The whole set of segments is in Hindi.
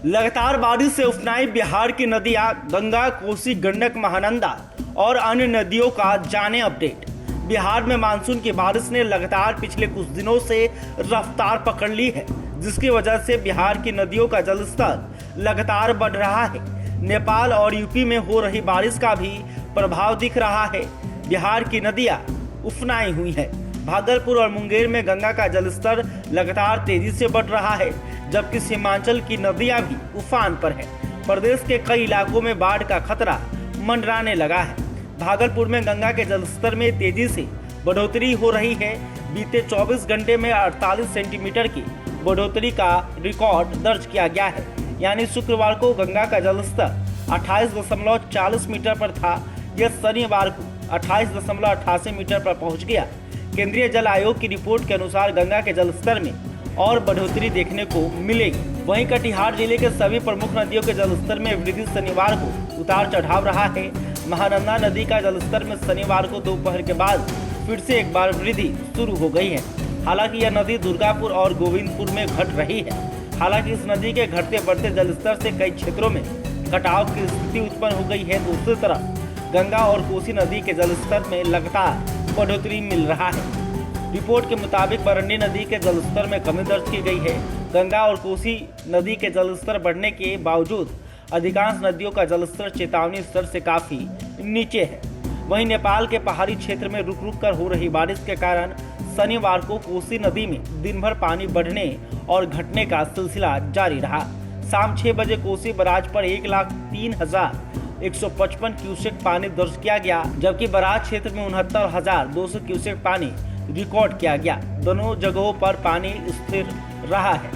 लगातार बारिश से उफनाई बिहार की नदियां गंगा, कोसी, गंडक, महानंदा और अन्य नदियों का जाने अपडेट। बिहार में मानसून की बारिश ने लगातार पिछले कुछ दिनों से रफ्तार पकड़ ली है, जिसकी वजह से बिहार की नदियों का जलस्तर लगातार बढ़ रहा है। नेपाल और यूपी में हो रही बारिश का भी प्रभाव दिख रहा है। बिहार की नदियां उफनाई हुई है। भागलपुर और मुंगेर में गंगा का जलस्तर लगातार तेजी से बढ़ रहा है, जबकि सीमांचल की नदियां भी उफान पर है। प्रदेश के कई इलाकों में बाढ़ का खतरा मंडराने लगा है। भागलपुर में गंगा के जलस्तर में तेजी से बढ़ोतरी हो रही है। बीते 24 घंटे में 48 सेंटीमीटर की बढ़ोतरी का रिकॉर्ड दर्ज किया गया है। यानी शुक्रवार को गंगा का जलस्तर 28.40 मीटर पर था। यह शनिवार को 28.88 मीटर पर पहुंच गया। केंद्रीय जल आयोग की रिपोर्ट के अनुसार गंगा के जलस्तर में और बढ़ोतरी देखने को मिलेगी। वहीं कटिहार जिले के सभी प्रमुख नदियों के जलस्तर में वृद्धि शनिवार को उतार चढ़ाव रहा है। महानंदा नदी का जलस्तर में शनिवार को दोपहर के बाद फिर से एक बार वृद्धि शुरू हो गई है। हालांकि यह नदी दुर्गापुर और गोविंदपुर में घट रही है। हालांकि इस नदी के घटते बढ़ते जलस्तर से कई क्षेत्रों में कटाव की स्थिति उत्पन्न हो गई है। दूसरी तरफ गंगा और कोसी नदी के जलस्तर में लगातार बढ़ोतरी मिल रहा है। रिपोर्ट के मुताबिक बरंडी नदी के जलस्तर में कमी दर्ज की गई है। गंगा और कोसी नदी के जलस्तर बढ़ने के बावजूद अधिकांश नदियों का जलस्तर चेतावनी स्तर से काफी नीचे है। वहीं नेपाल के पहाड़ी क्षेत्र में रुक रुक कर हो रही बारिश के कारण शनिवार को कोसी नदी में दिन भर पानी बढ़ने और घटने का सिलसिला जारी रहा। शाम 6 बजे कोसी बराज पर 1,03,155 क्यूसेक पानी दर्ज किया गया, जबकि बराज क्षेत्र में 69,200 क्यूसेक पानी रिकॉर्ड किया गया। दोनों जगहों पर पानी स्थिर रहा है।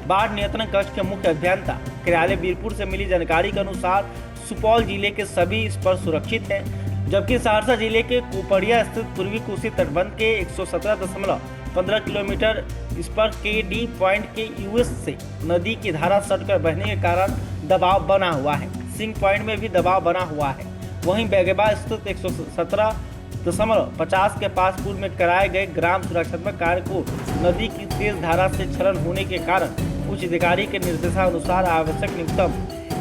बाढ़ नियंत्रण कक्ष के मुख्य अभियंता कार्यालय वीरपुर से मिली जानकारी के अनुसार सुपौल जिले के सभी स्पर सुरक्षित हैं, जबकि सहरसा जिले के कुपड़िया स्थित पूर्वी कोसी तटबंध के 117.15 किलोमीटर स्पर के डी पॉइंट के यूएस से नदी की धारा सटकर बहने के कारण दबाव बना हुआ है। सिंह पॉइंट में भी दबाव बना हुआ है। वहीं बेगेबा स्थित 117.50 के पास पूर्व में कराए गए ग्राम सुरक्षात्मक कार्य को नदी की तेज धारा से क्षरण होने के कारण उच्च अधिकारी के निर्देशानुसार आवश्यक न्यूनतम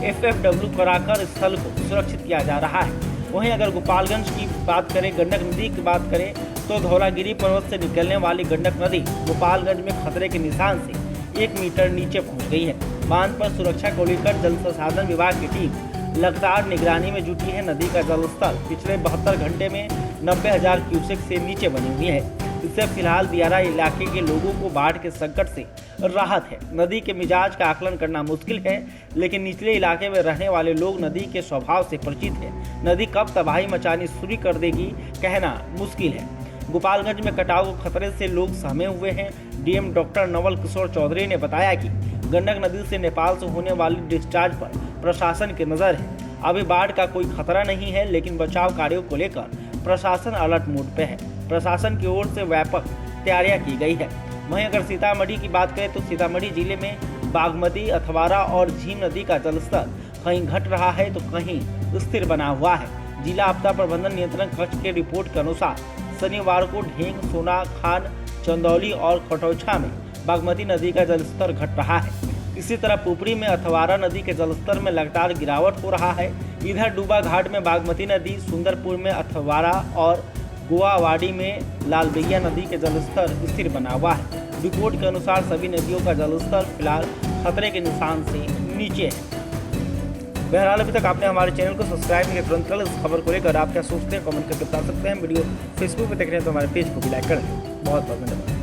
FFW कराकर स्थल को सुरक्षित किया जा रहा है। वहीं अगर गोपालगंज की बात करें, गंडक नदी की बात करें, तो धौलागिरी पर्वत से निकलने वाली गंडक नदी गोपालगंज में खतरे के निशान से 1 मीटर नीचे पहुंच गई है। बांध पर सुरक्षा को लेकर जल संसाधन विभाग की टीम लगातार निगरानी में जुटी है। नदी का जलस्तर पिछले 72 घंटे में 90,000 क्यूसेक से नीचे बनी हुई है। इससे फिलहाल दियारा इलाके के लोगों को बाढ़ के संकट से राहत है। नदी के मिजाज का आकलन करना मुश्किल है, लेकिन निचले इलाके में रहने वाले लोग नदी के स्वभाव से परिचित है। नदी कब तबाही मचानी शुरू कर देगी कहना मुश्किल है। गोपालगंज में कटाव खतरे से लोग सहमे हुए हैं। डीएम डॉक्टर नवल किशोर चौधरी ने बताया कि गंडक नदी से नेपाल से होने वाली डिस्चार्ज पर प्रशासन की नजर है। अभी बाढ़ का कोई खतरा नहीं है, लेकिन बचाव कार्यों को लेकर प्रशासन अलर्ट मोड पे है। प्रशासन की ओर से व्यापक तैयारियां की गई है। वहीं अगर सीतामढ़ी की बात करें तो सीतामढ़ी जिले में बागमती, अथवारा और झीम नदी का जलस्तर कहीं घट रहा है तो कहीं स्थिर बना हुआ है। जिला आपदा प्रबंधन नियंत्रण कक्ष के रिपोर्ट के अनुसार शनिवार को ढेंग, सोना खान, चंदौली और खटौछा में बागमती नदी का जलस्तर घट रहा है। इसी तरह पुपरी में अथवारा नदी के जलस्तर में लगातार गिरावट हो रहा है। इधर डूबा घाट में बागमती नदी, सुंदरपुर में अथवारा और गोवावाड़ी में लालबैया नदी के जलस्तर स्थिर बना हुआ है। रिपोर्ट के अनुसार सभी नदियों का जलस्तर फिलहाल खतरे के निशान से नीचे है। बहरहाल अभी तक आपने हमारे चैनल को सब्सक्राइब नहीं, तुरंत कर इस खबर को लेकर आप क्या सोचते हैं कमेंट करके बता सकते हैं। वीडियो फेसबुक पर देख रहे हैं तो हमारे पेज को भी लाइक करें। बहुत बहुत धन्यवाद।